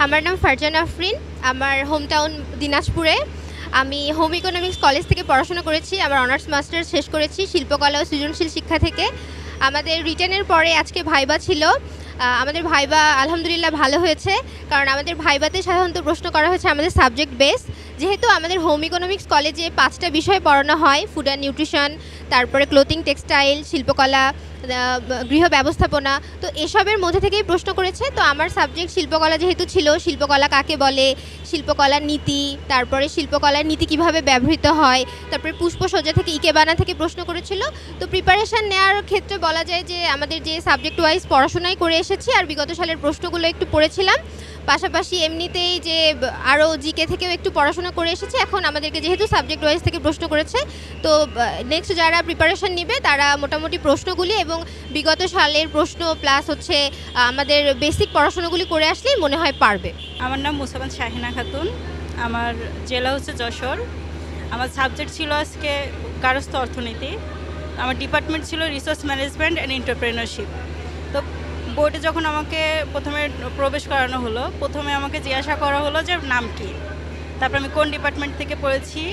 আমার নাম ফারজানা আফরিন। আমার হোম টাউন দিনাজপুরে। আমি হোম ইকোনমিক্স কলেজ থেকে পড়াশোনা করেছি। আমার অনার্স মাস্টার্স শেষ করেছি শিল্পকলা ও সৃজনশীল শিক্ষা থেকে। আমাদের রিটেনের পরে আজকে ভাইবা ছিল। আমাদের ভাইবা আলহামদুলিল্লাহ ভালো হয়েছে, কারণ আমাদের ভাইবাতে সাধারণত প্রশ্ন করা হয়েছে আমাদের সাবজেক্ট বেস। যেহেতু আমাদের হোম ইকোনমিক্স কলেজে 5টা বিষয় পড়ানো হয়, ফুড অ্যান্ড নিউট্রিশন, তারপরে ক্লোথিং টেক্সটাইল, শিল্পকলা, গৃহ ব্যবস্থাপনা, তো এসবের মধ্যে থেকেই প্রশ্ন করেছে। তো আমার সাবজেক্ট শিল্পকলা যেহেতু ছিল, শিল্পকলা কাকে বলে, শিল্পকলার নীতি, তারপরে শিল্পকলার নীতি কিভাবে ব্যবহৃত হয়, তারপরে পুষ্পসজ্জা থেকে ইকেবানা থেকে প্রশ্ন করেছিল। তো প্রিপারেশান নেওয়ার ক্ষেত্রে বলা যায় যে আমাদের যে সাবজেক্ট ওয়াইজ পড়াশোনাই করে এসেছি, আর বিগত সালের প্রশ্নগুলো একটু পড়েছিলাম, পাশাপাশি এমনিতেই যে আরও জিকে থেকেও একটু পড়াশোনা করে এসেছি। এখন আমাদেরকে যেহেতু সাবজেক্ট ওয়াইজ থেকে প্রশ্ন করেছে, তো নেক্সট যারা প্রিপারেশান নেবে তারা মোটামুটি প্রশ্নগুলি এবং বিগত সালের প্রশ্ন প্লাস হচ্ছে আমাদের বেসিক পড়াশোনাগুলি করে আসলেই মনে হয় পারবে। আমার নাম মুসাবান শাহিনা খাতুন। আমার জেলা হচ্ছে যশোর। আমার সাবজেক্ট ছিল আজকে গার্হস্থ্য অর্থনীতি। আমার ডিপার্টমেন্ট ছিল রিসোর্স ম্যানেজমেন্ট অ্যান্ড এন্টারপ্রেনারশিপ। তো বোর্ডে যখন আমাকে প্রথমে প্রবেশ করানো হলো, প্রথমে আমাকে জিজ্ঞাসা করা হলো যে নাম কি, তারপর আমি কোন ডিপার্টমেন্ট থেকে পড়েছি,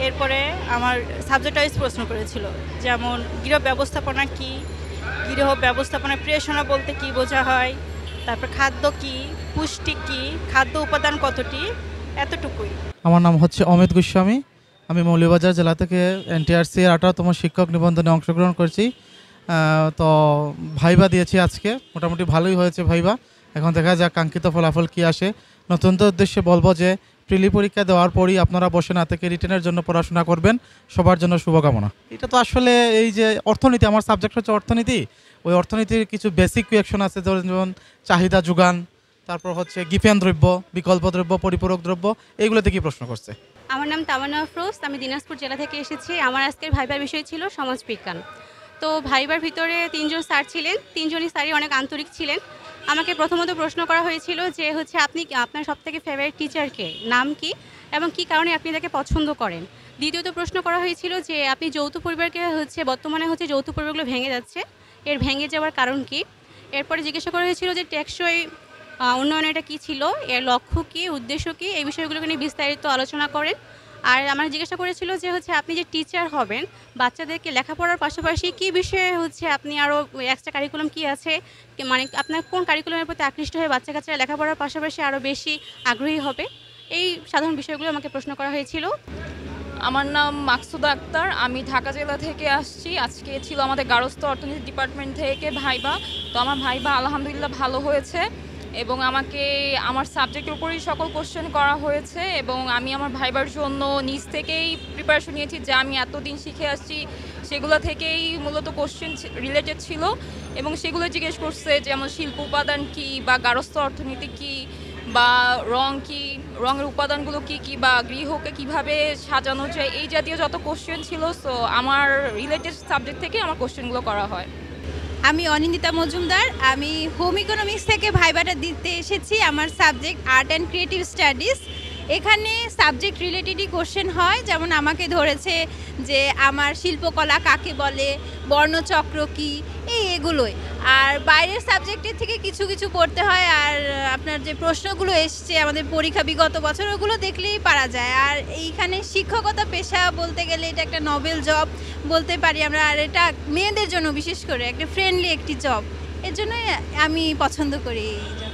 এরপরে আমার সাবজেক্ট ওয়াইজ প্রশ্ন করেছিল, যেমন গৃহ ব্যবস্থাপনা কী, গৃহ ব্যবস্থাপনায় প্রেষণা বলতে কী বোঝা হয়, তারপর খাদ্য কী, পুষ্টি কী, খাদ্য উপাদান কতটি, এতটুকুই। আমার নাম হচ্ছে অমিত গোস্বামী। আমি মৌলভীবাজার জেলা থেকে এনটিআরসি এর 18তম শিক্ষক নিবন্ধনে অংশগ্রহণ করছি। তো ভাইবা দিয়েছি আজকে, মোটামুটি ভালোই হয়েছে ভাইবা। এখন দেখা যাক কাঙ্ক্ষিত ফলাফল কী আসে। নতুনদের উদ্দেশ্যে বলবো যে প্রিলি পরীক্ষা দেওয়ার পরই আপনারা বসে না থেকে রিটেনের জন্য পড়াশোনা করবেন। সবার জন্য শুভকামনা। এটা তো আসলে এই যে অর্থনীতি, আমার সাবজেক্ট হচ্ছে অর্থনীতি। ওই অর্থনীতির কিছু বেসিক কোয়েকশন আছে, যেমন চাহিদা যোগান, তারপর হচ্ছে গিফেন দ্রব্য, বিকল্প দ্রব্য, পরিপূরক দ্রব্য, এইগুলো থেকে প্রশ্ন করছে। আমার নাম তামান্না আফরোজ। আমি দিনাজপুর জেলা থেকে এসেছি। আমার আজকের ভাইবার বিষয় ছিল সমাজবিজ্ঞান। তো ভাইবার ভিতরে 3জন স্যার ছিলেন, 3জনই স্যারই অনেক আন্তরিক ছিলেন। আমাকে প্রথমত প্রশ্ন করা হয়েছিল যে হচ্ছে আপনি আপনার সবথেকে ফেভারিট টিচারকে, নাম কি এবং কি কারণে আপনি তাকে পছন্দ করেন। দ্বিতীয়ত প্রশ্ন করা হয়েছিল যে আপনি যৌথ পরিবারকে হচ্ছে বর্তমানে হচ্ছে যৌথ পরিবারগুলো ভেঙে যাচ্ছে, এর ভেঙে যাওয়ার কারণ কি। এরপরে জিজ্ঞাসা করা হয়েছিল যে টেকসই উন্নয়ন এটা কী ছিল, এর লক্ষ্য কী, উদ্দেশ্য কী, এই বিষয়গুলোকে নিয়ে বিস্তারিত আলোচনা করেন। আর আমার জিজ্ঞাসা করেছিল যে হচ্ছে আপনি যে টিচার হবেন, বাচ্চাদেরকে লেখাপড়ার পাশাপাশি কী বিষয়ে হচ্ছে আপনি আরও এক্সট্রা কারিকুলাম কী আছে, মানে আপনার কোন কারিকুলামের প্রতি আকৃষ্ট হয়ে বাচ্চা কাচ্চারা লেখাপড়ার পাশাপাশি আরও বেশি আগ্রহী হবে, এই সাধারণ বিষয়গুলো আমাকে প্রশ্ন করা হয়েছিল। আমার নাম মাকসুদা আক্তার। আমি ঢাকা জেলা থেকে আসছি। আজকে ছিল আমাদের গার্হস্থ্য অর্থনীতি ডিপার্টমেন্ট থেকে ভাইবা। তো আমার ভাইবা আলহামদুলিল্লাহ ভালো হয়েছে এবং আমাকে আমার সাবজেক্টের উপরই সকল কোশ্চেন করা হয়েছে এবং আমি আমার ভাইবার জন্য নিজ থেকেই প্রিপারেশন নিয়েছি, যা আমি এতদিন শিখে আসছি সেগুলো থেকেই মূলত কোশ্চেন রিলেটেড ছিল এবং সেগুলো জিজ্ঞেস করছে, যেমন শিল্প উপাদান কী বা গার্হস্থ্য অর্থনীতি কী বা রং কী, রঙের উপাদানগুলো কী কী, বা গৃহকে কিভাবে সাজানো যায়, এই জাতীয় যত কোশ্চেন ছিল। সো আমার রিলেটেড সাবজেক্ট থেকে আমার কোশ্চেনগুলো করা হয়। আমি অনিন্দিতা মজুমদার। আমি হোম ইকোনমিক্স থেকে ভাইবাটা দিতে এসেছি। আমার subject art and creative studies. এখানে সাবজেক্ট রিলেটেডই কোশ্চেন হয়, যেমন আমাকে ধরেছে যে আমার শিল্পকলা কাকে বলে, বর্ণচক্র কী, এগুলোই। আর বাইরের সাবজেক্টের থেকে কিছু কিছু পড়তে হয়। আর আপনার যে প্রশ্নগুলো এসছে আমাদের পরীক্ষা বিগত বছর, ওগুলো দেখলেই পারা যায়। আর এইখানে শিক্ষকতা পেশা বলতে গেলে এটা একটা নোবেল জব বলতে পারি আমরা। আর এটা মেয়েদের জন্য বিশেষ করে একটা ফ্রেন্ডলি একটি জব, এর জন্যই আমি পছন্দ করি এই জব।